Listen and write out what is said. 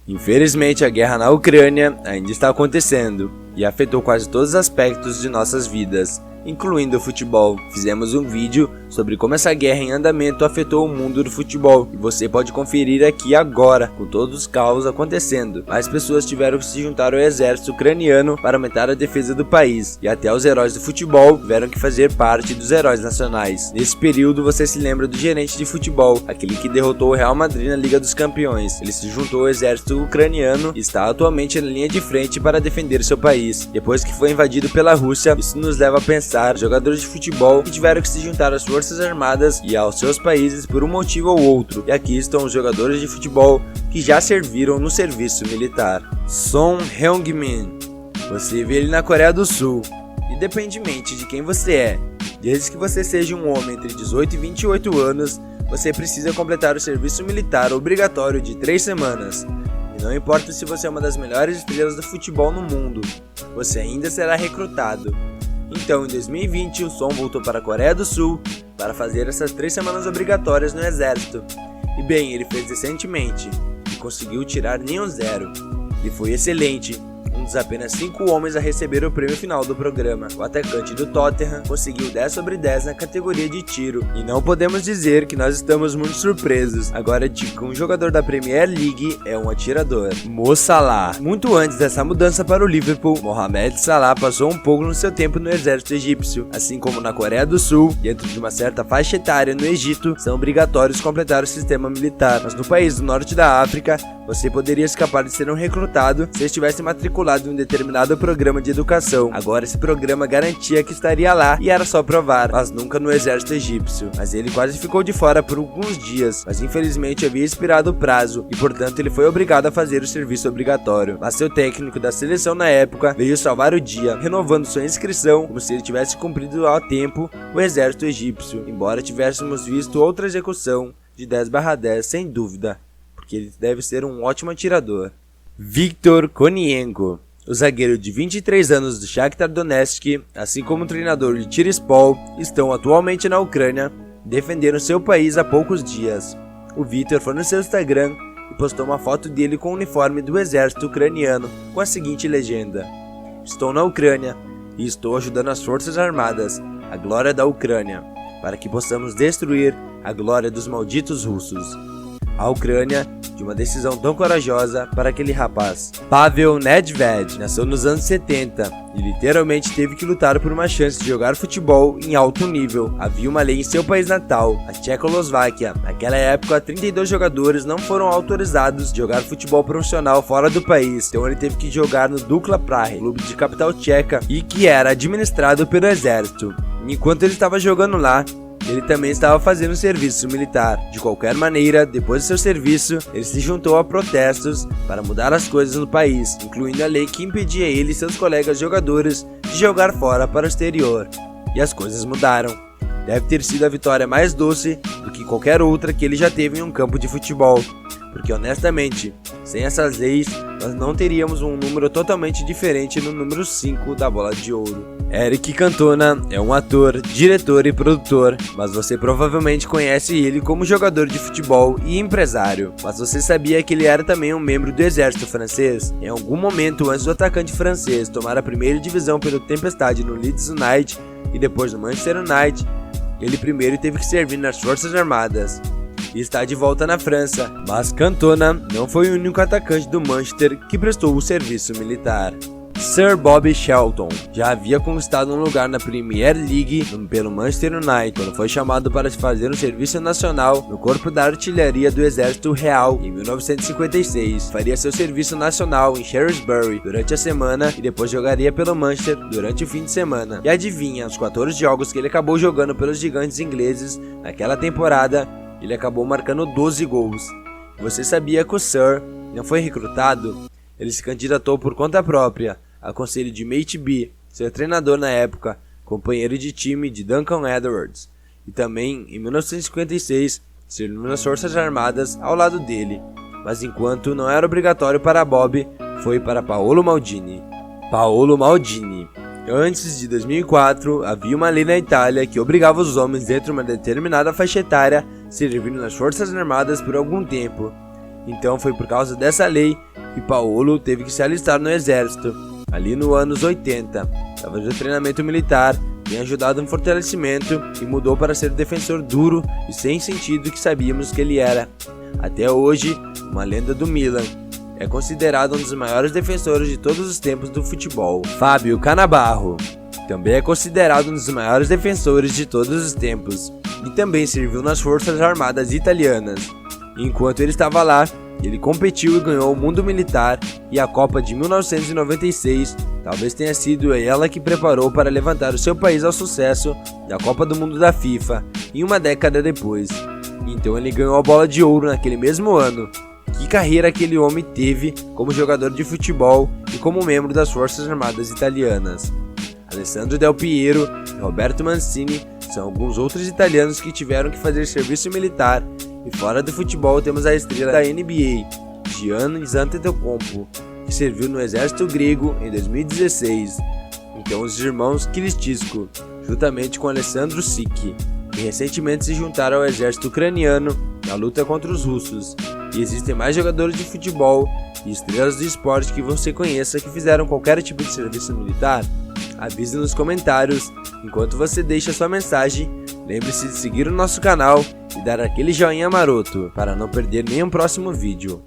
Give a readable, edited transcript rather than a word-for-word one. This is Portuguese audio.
Infelizmente, a guerra na Ucrânia ainda está acontecendo e afetou quase todos os aspectos de nossas vidas, incluindo o futebol. Fizemos um vídeo sobre como essa guerra em andamento afetou o mundo do futebol e você pode conferir aqui agora, com todos os caos acontecendo. Mais pessoas tiveram que se juntar ao exército ucraniano para aumentar a defesa do país, e até os heróis do futebol tiveram que fazer parte dos heróis nacionais. Nesse período você se lembra do gerente de futebol, aquele que derrotou o Real Madrid na Liga dos Campeões. Ele se juntou ao exército ucraniano e está atualmente na linha de frente para defender seu país. Depois que foi invadido pela Rússia, isso nos leva a pensar jogadores de futebol que tiveram que se juntar às Forças Armadas e aos seus países por um motivo ou outro. E aqui estão os jogadores de futebol que já serviram no serviço militar. Son Heung-min. Você vê ele na Coreia do Sul. Independentemente de quem você é, desde que você seja um homem entre 18 e 28 anos, você precisa completar o serviço militar obrigatório de 3 semanas. E não importa se você é uma das melhores estrelas do futebol no mundo, você ainda será recrutado. Então, em 2020, o Son voltou para a Coreia do Sul para fazer essas 3 semanas obrigatórias no exército. E bem, ele fez decentemente e conseguiu tirar nenhum 0. E foi excelente. Um dos apenas 5 homens a receber o prêmio final do programa. O atacante do Tottenham conseguiu 10 sobre 10 na categoria de tiro. E não podemos dizer que nós estamos muito surpresos. Agora digo, um jogador da Premier League é um atirador. Mo Salah. Muito antes dessa mudança para o Liverpool, Mohamed Salah passou um pouco no seu tempo no exército egípcio. Assim como na Coreia do Sul, dentro de uma certa faixa etária no Egito, são obrigatórios completar o sistema militar. Mas no país do norte da África, você poderia escapar de ser um recrutado se estivesse matriculado em um determinado programa de educação. Agora esse programa garantia que estaria lá e era só provar, mas nunca no exército egípcio. Mas ele quase ficou de fora por alguns dias, mas infelizmente havia expirado o prazo e portanto ele foi obrigado a fazer o serviço obrigatório. Mas seu técnico da seleção na época veio salvar o dia, renovando sua inscrição como se ele tivesse cumprido ao tempo o exército egípcio, embora tivéssemos visto outra execução de 10/10 sem dúvida, porque ele deve ser um ótimo atirador. Viktor Konienko. O zagueiro de 23 anos do Shakhtar Donetsk, assim como o treinador de Tiraspol, estão atualmente na Ucrânia, defendendo seu país há poucos dias. O Viktor foi no seu Instagram e postou uma foto dele com o uniforme do exército ucraniano, com a seguinte legenda: "Estou na Ucrânia e estou ajudando as forças armadas, a glória da Ucrânia, para que possamos destruir a glória dos malditos russos." A Ucrânia de uma decisão tão corajosa para aquele rapaz. Pavel Nedved nasceu nos anos 70 e literalmente teve que lutar por uma chance de jogar futebol em alto nível. Havia uma lei em seu país natal, a Tchecoslováquia. Naquela época, 32 jogadores não foram autorizados a jogar futebol profissional fora do país, então ele teve que jogar no Dukla Prahe, clube de capital tcheca, e que era administrado pelo exército. Enquanto ele estava jogando lá, ele também estava fazendo serviço militar. De qualquer maneira, depois do seu serviço, ele se juntou a protestos para mudar as coisas no país, incluindo a lei que impedia ele e seus colegas jogadores de jogar fora para o exterior. E as coisas mudaram. Deve ter sido a vitória mais doce do que qualquer outra que ele já teve em um campo de futebol. Porque honestamente, sem essas leis, nós não teríamos um número totalmente diferente no número 5 da Bola de Ouro. Eric Cantona é um ator, diretor e produtor, mas você provavelmente conhece ele como jogador de futebol e empresário. Mas você sabia que ele era também um membro do exército francês? Em algum momento antes do atacante francês tomar a primeira divisão pelo Tempestade no Leeds United e depois no Manchester United, ele primeiro teve que servir nas Forças Armadas e está de volta na França. Mas Cantona não foi o único atacante do Manchester que prestou o serviço militar. Sir Bobby Charlton já havia conquistado um lugar na Premier League pelo Manchester United quando foi chamado para fazer um serviço nacional no Corpo da Artilharia do Exército Real em 1956. Faria seu serviço nacional em Shrewsbury durante a semana e depois jogaria pelo Manchester durante o fim de semana. E adivinha, os 14 jogos que ele acabou jogando pelos gigantes ingleses naquela temporada, ele acabou marcando 12 gols. Você sabia que o Sir não foi recrutado? Ele se candidatou por conta própria, a conselho de Mate B, seu treinador na época, companheiro de time de Duncan Edwards, e também, em 1956, serviu nas Forças Armadas ao lado dele, mas enquanto não era obrigatório para Bob, foi para Paolo Maldini. Paolo Maldini. Antes de 2004, havia uma lei na Itália que obrigava os homens dentro de uma determinada faixa etária servindo nas Forças Armadas por algum tempo. Então foi por causa dessa lei que Paulo teve que se alistar no exército, ali nos anos 80. Através do treinamento militar, tem ajudado no fortalecimento e mudou para ser o defensor duro e sem sentido que sabíamos que ele era. Até hoje, uma lenda do Milan. É considerado um dos maiores defensores de todos os tempos do futebol. Fábio Cannavaro também é considerado um dos maiores defensores de todos os tempos e também serviu nas Forças Armadas Italianas. Enquanto ele estava lá, ele competiu e ganhou o mundo militar e a Copa de 1996 talvez tenha sido ela que preparou para levantar o seu país ao sucesso da Copa do Mundo da FIFA em uma década depois. Então ele ganhou a bola de ouro naquele mesmo ano. Que carreira aquele homem teve como jogador de futebol e como membro das Forças Armadas Italianas. Alessandro Del Piero e Roberto Mancini são alguns outros italianos que tiveram que fazer serviço militar, e fora do futebol temos a estrela da NBA, Giannis Antetokounmpo, que serviu no exército grego em 2016. Então os irmãos Klitschko, juntamente com Alessandro Sik, que recentemente se juntaram ao exército ucraniano na luta contra os russos. E existem mais jogadores de futebol e estrelas do esporte que você conheça que fizeram qualquer tipo de serviço militar? Avise nos comentários. Enquanto você deixa sua mensagem, lembre-se de seguir o nosso canal e dar aquele joinha maroto para não perder nenhum próximo vídeo.